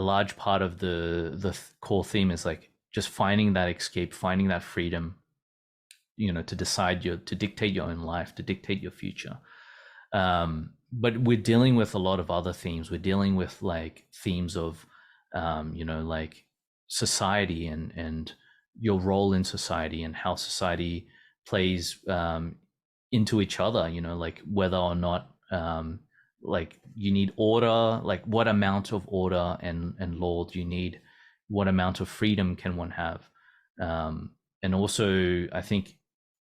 large part of the core theme is like just finding that escape, finding that freedom, to decide to dictate your own life, to dictate your future. But we're dealing with a lot of other themes. We're dealing with like themes of, like society and your role in society and how society plays into each other, like whether or not like you need order, like what amount of order and law do you need, what amount of freedom can one have, and also I think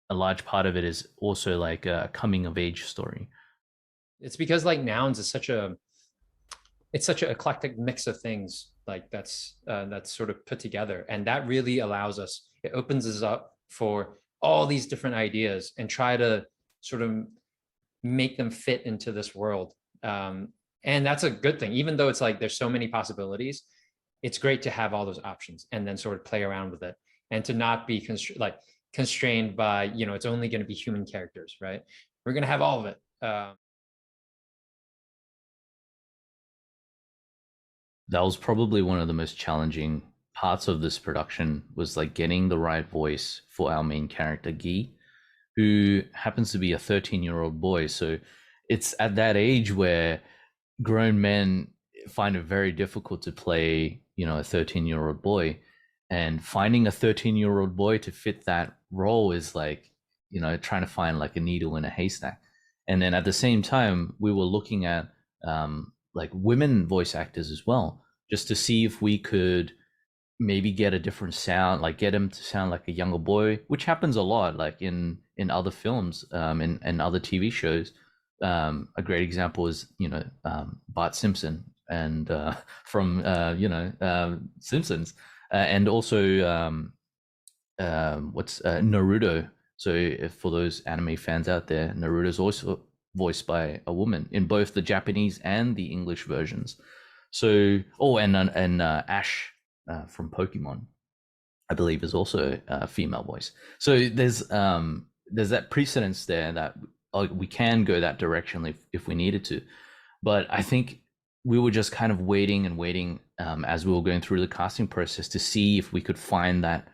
a large part of it is also like a coming of age story. It's because like Nouns is it's such an eclectic mix of things like that's sort of put together, and that really allows us, it opens us up for all these different ideas and try to sort of make them fit into this world. And that's a good thing, even though it's like there's so many possibilities. It's great to have all those options and then sort of play around with it, and to not be constrained by, it's only going to be human characters, right? We're going to have all of it. That was probably one of the most challenging parts of this production, was like getting the right voice for our main character Guy, who happens to be a 13-year-old boy. So it's at that age where grown men find it very difficult to play, a 13-year-old boy, and finding a 13-year-old boy to fit that role is like, trying to find like a needle in a haystack. And then at the same time, we were looking at like women voice actors as well, just to see if we could maybe get a different sound, like get him to sound like a younger boy, which happens a lot, like in other films, and other TV shows. A great example is Bart Simpson and from Simpsons, and also what's Naruto. So if, for those anime fans out there, Naruto's also voiced by a woman in both the Japanese and the English versions. So, and Ash from Pokemon, I believe, is also a female voice. So there's that precedence there that we can go that direction if we needed to. But I think we were just kind of waiting and waiting as we were going through the casting process to see if we could find that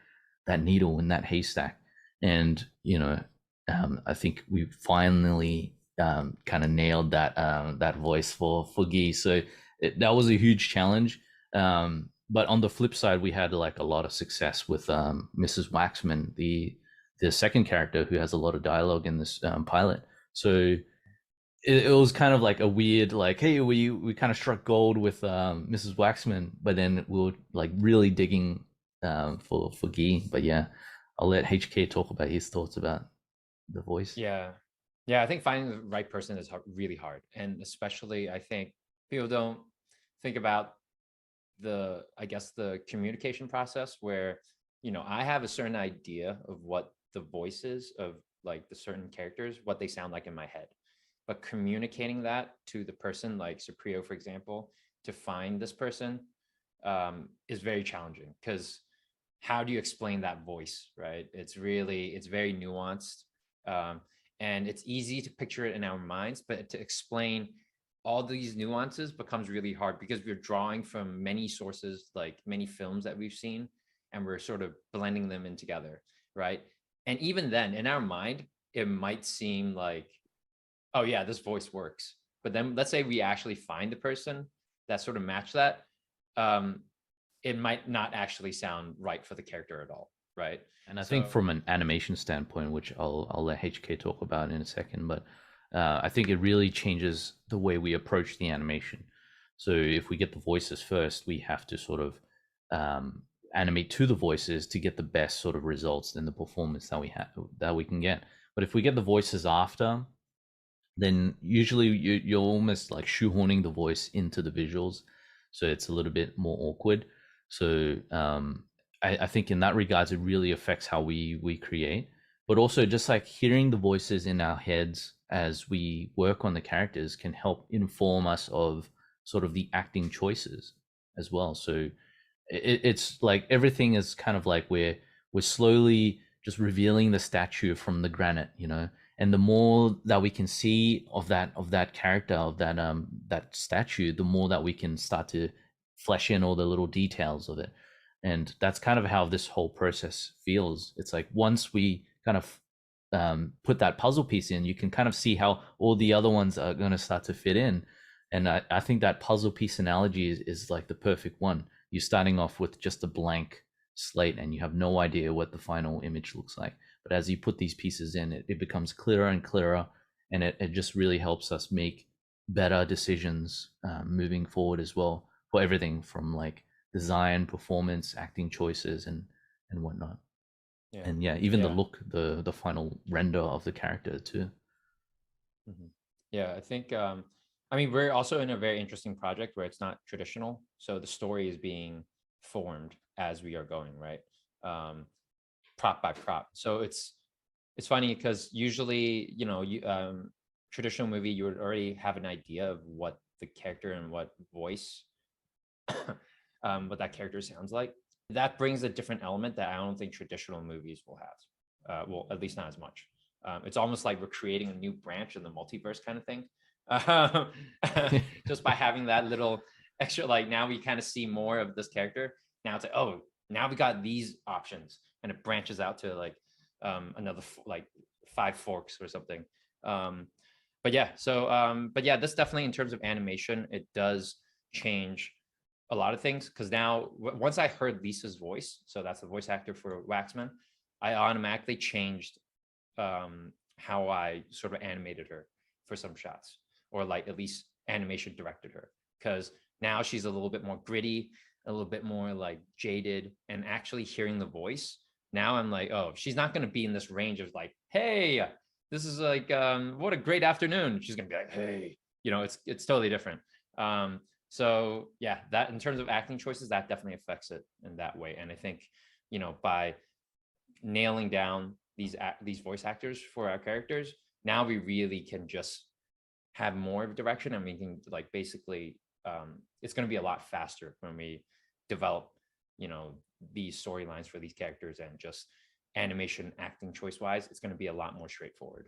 needle in that haystack. And I think we finally kind of nailed that voice for Guy. So that was a huge challenge. But on the flip side, we had like a lot of success with Mrs. Waxman, the second character who has a lot of dialogue in this pilot. So it was kind of like a weird, like, hey, we kind of struck gold with Mrs. Waxman, but then we were like really digging for Guy. But yeah, I'll let HK talk about his thoughts about the voice. Yeah. I think finding the right person is really hard. And especially, I think people don't think about the communication process where, I have a certain idea of what the voices of like the certain characters, what they sound like in my head. But communicating that to the person, like Supriyo, for example, to find this person is very challenging, because how do you explain that voice, right? It's very nuanced. And it's easy to picture it in our minds, but to explain all these nuances becomes really hard, because we're drawing from many sources, like many films that we've seen, and we're sort of blending them in together, right? And even then, in our mind, it might seem like, oh yeah, this voice works. But then let's say we actually find the person that sort of match that. It might not actually sound right for the character at all, right? And I think from an animation standpoint, which I'll let HK talk about in a second, but I think it really changes the way we approach the animation. So if we get the voices first, we have to sort of animate to the voices to get the best sort of results in the performance that we can get. But if we get the voices after, then usually you're almost like shoehorning the voice into the visuals, so it's a little bit more awkward. So I think in that regards, it really affects how we create. But also just like hearing the voices in our heads as we work on the characters can help inform us of sort of the acting choices as well. So it's like everything is kind of like we're slowly just revealing the statue from the granite, and the more that we can see of that character, of that statue, the more that we can start to flesh in all the little details of it. And that's kind of how this whole process feels. It's like once we kind of put that puzzle piece in, you can kind of see how all the other ones are going to start to fit in. And I think that puzzle piece analogy is like the perfect one. You're starting off with just a blank slate and you have no idea what the final image looks like. But as you put these pieces in, it becomes clearer and clearer. And it just really helps us make better decisions moving forward as well, for everything from like design, performance, acting choices, and whatnot. Yeah. And yeah, even the Yeah. look, the final render of the character too. Yeah, I think I mean we're also in a very interesting project where it's not traditional. So the story is being formed as we are going, right? Prop by prop. So it's funny because usually, you know, traditional movie, you would already have an idea of what the character and what voice what that character sounds like. That brings a different element that I don't think traditional movies will have. Well, at least not as much. It's almost like we're creating a new branch in the multiverse kind of thing. Just by having that little extra, like now we kind of see more of this character. Now it's like, oh, now we got these options, and it branches out to like another like 5 forks or something. But yeah, so but yeah, this definitely in terms of animation, it does change a lot of things because now once I heard Lisa's voice, so that's the voice actor for Waxman, I automatically changed how I sort of animated her for some shots, or like at least animation directed her, because now she's a little bit more gritty, a little bit more like jaded, and actually hearing the voice. Now I'm like, oh, she's not going to be in this range of like, hey, this is like, what a great afternoon. She's going to be like, hey, you know, it's totally different. So yeah, that in terms of acting choices, that definitely affects it in that way. And I think, you know, by nailing down these voice actors for our characters, now we really can just have more of a direction, and we can like basically it's going to be a lot faster when we develop, you know, these storylines for these characters, and just animation acting choice wise, it's going to be a lot more straightforward.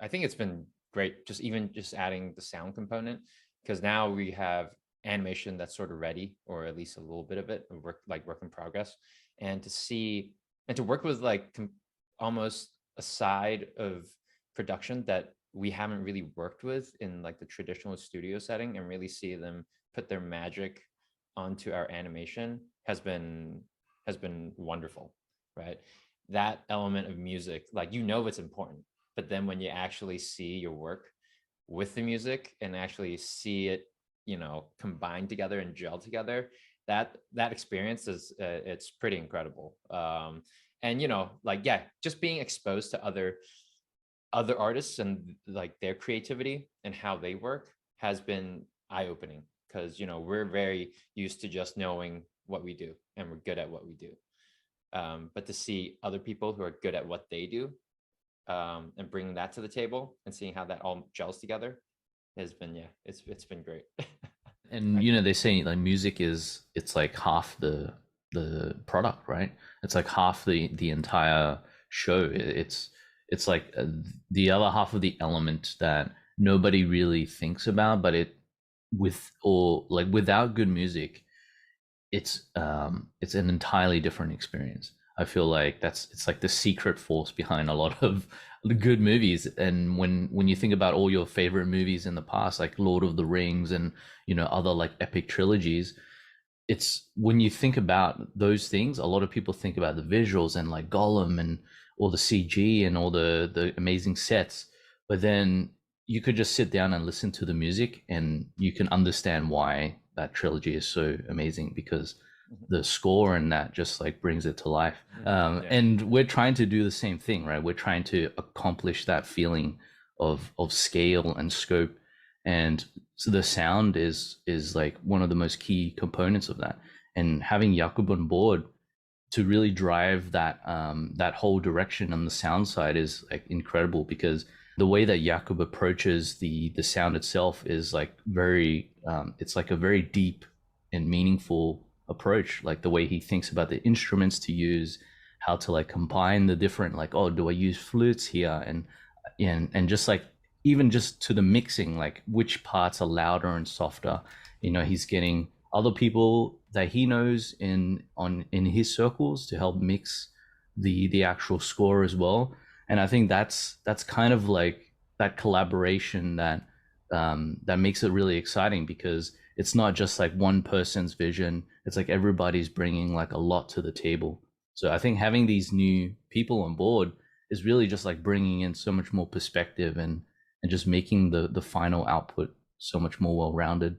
I think it's been great, just even just adding the sound component, because now we have animation that's sort of ready, or at least a little bit of it, work in progress, and to see and to work with like almost a side of production that we haven't really worked with in like the traditional studio setting, and really see them put their magic onto our animation has been wonderful, right? That element of music, like, you know, it's important, but then when you actually see your work with the music and actually see it, you know, combined together and gel together, that experience is it's pretty incredible. And you know, like, yeah, just being exposed to other artists and like their creativity and how they work has been eye-opening, because you know, we're very used to just knowing what we do and we're good at what we do. But to see other people who are good at what they do, and bringing that to the table and seeing how that all gels together has been, yeah, it's been great. And you know, they say like music is, it's like half the product, right? It's like half the entire show. It's like the other half of the element that nobody really thinks about, but it with or like without good music, it's an entirely different experience. I feel like it's like the secret force behind a lot of the good movies. And when you think about all your favorite movies in the past, like Lord of the Rings and, you know, other like epic trilogies, it's when you think about those things, a lot of people think about the visuals and like Gollum and all the CG and all the amazing sets, but then you could just sit down and listen to the music and you can understand why that trilogy is so amazing, because the score and that just like brings it to life. Yeah. And we're trying to do the same thing, right? We're trying to accomplish that feeling of scale and scope. And so the sound is like one of the most key components of that. And having Jakub on board to really drive that that whole direction on the sound side is like incredible, because the way that Jakub approaches the sound itself is like very it's like a very deep and meaningful approach. Like the way he thinks about the instruments to use, how to like combine the different, like, oh, do I use flutes here, and just like even just to the mixing, like which parts are louder and softer. He's getting other people that he knows in his circles to help mix the actual score as well. And I think that's kind of like that collaboration that makes it really exciting, because it's not just like one person's vision. It's like everybody's bringing like a lot to the table. So I think having these new people on board is really just like bringing in so much more perspective and just making the final output so much more well rounded.